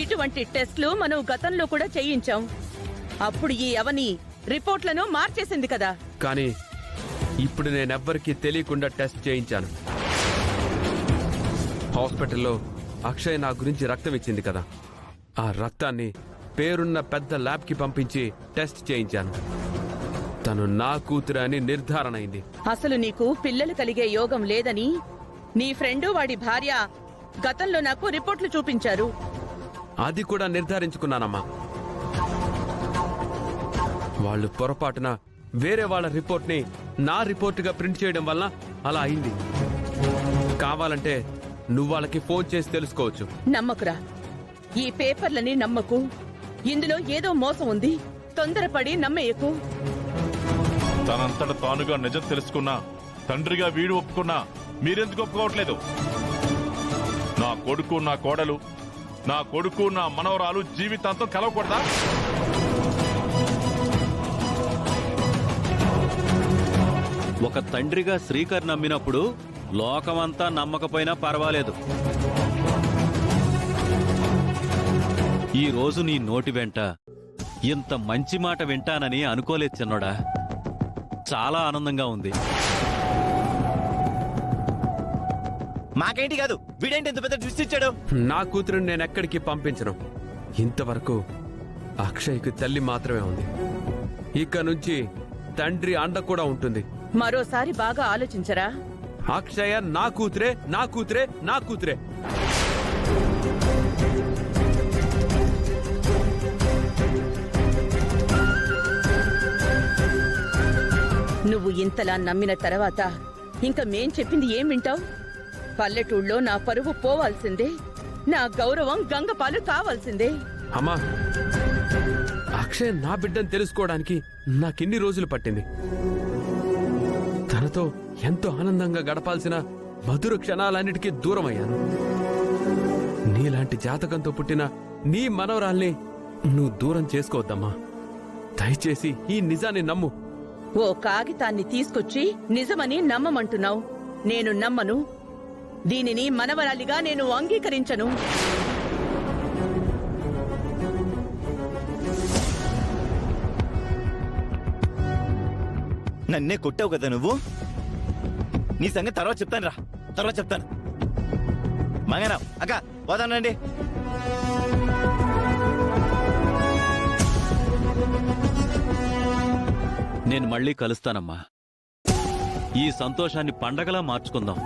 ఇటువంటి టెస్ట్లు మనం గతంలో కూడా చేయించాం. అప్పుడు ఈ అవని రిపోర్ట్లను మార్చేసింది కదా. కానీ ఇప్పుడు నేనెవ్వరికీ తెలియకుండా టెస్ట్ చేయించాను. హాస్పిటల్లో అక్షయ్ నా గురించి రక్తం ఇచ్చింది కదా, ఆ రక్తాన్ని పేరున్న పెద్ద ల్యాబ్కి పంపించి టెస్ట్ చేయించాను. తను నా కూతురు అని నిర్ధారణ అయింది. అసలు నీకు పిల్లలు కలిగే యోగం లేదని నీ ఫ్రెండు వాడి భార్య గతంలో నాకు రిపోర్ట్లు చూపించారు. అది కూడా నిర్ధారించుకున్నానమ్మా. వాళ్ళు పొరపాటున వేరే వాళ్ళ రిపోర్ట్ని నా రిపోర్టుగా ప్రింట్ చేయడం వల్ల అలా అయింది. కావాలంటే నువ్వు వాళ్ళకి ఫోన్ చేసి తెలుసుకోవచ్చు. నమ్మకురా, ఈ పేపర్లని నమ్మకు. ఇందులో ఏదో మోసం ఉంది. తొందరపడి నమ్మేయకు. తనంతట తానుగా నిజం తెలుసుకున్నా, తండ్రిగా వీడు ఒప్పుకున్నా మీరెందుకు ఒప్పుకోవట్లేదు? నా కొడుకు, నా కోడలు, నా కొడుకు, నా మనవరాలు జీవితాంతం కలవకూడదా? ఒక తండ్రిగా శ్రీకర్ నమ్మినప్పుడు లోకమంతా నమ్మకపోయినా పర్వాలేదు. ఈ రోజు నీ నోటి వెంట ఇంత మంచి మాట వింటానని అనుకోలేదు చిన్నోడా. చాలా ఆనందంగా ఉంది. మాకేంటి కాదు, వీడేంటి ఎంత పెద్ద ట్విస్ట్ ఇచ్చాడు? నా కూతురుని నేను ఎక్కడికి పంపించను. ఇంతవరకు అక్షయ్కి తల్లి మాత్రమే ఉంది. ఇక నుంచి తండ్రి అండ కూడా ఉంటుంది. మరోసారి బాగా ఆలోచించరా. అక్షయ నా కూతురే, నా కూతురే, నా కూతురే. నువ్వు ఇంతలా నమ్మిన తర్వాత ఇంకా మేం చెప్పింది ఏం వింటావు? పల్లెటూళ్ళలో నా పరువు పోవాల్సిందే, నా గౌరవం గంగపాలు కావాల్సిందే. అమ్మా, అక్షయ్ నా బిడ్డను తెలుసుకోవడానికి నాకెన్ని రోజులు పట్టింది. తనతో ఎంతో ఆనందంగా గడపాల్సిన మధుర క్షణాలన్నిటికీ దూరం అయ్యాను. నీలాంటి జాతకంతో పుట్టిన నీ మనవరాల్ని నువ్వు దూరం చేసుకోవద్దమ్మా. దయచేసి ఈ నిజాన్ని నమ్ము. ఓ కాగితాన్ని తీసుకొచ్చి నిజమని నమ్మమంటున్నావు. నేను నమ్మను. దీనిని మనవరాలిగా నేను అంగీకరించను. నన్నే కొట్టావు కదా నువ్వు. నీ సంగతి తర్వాత చెప్తాను రా, తర్వాత చెప్తాను. మంగరావు అక్క పోదానండి. నేను మళ్ళీ కలుస్తానమ్మా. ఈ సంతోషాన్ని పండగలా మార్చుకుందాం.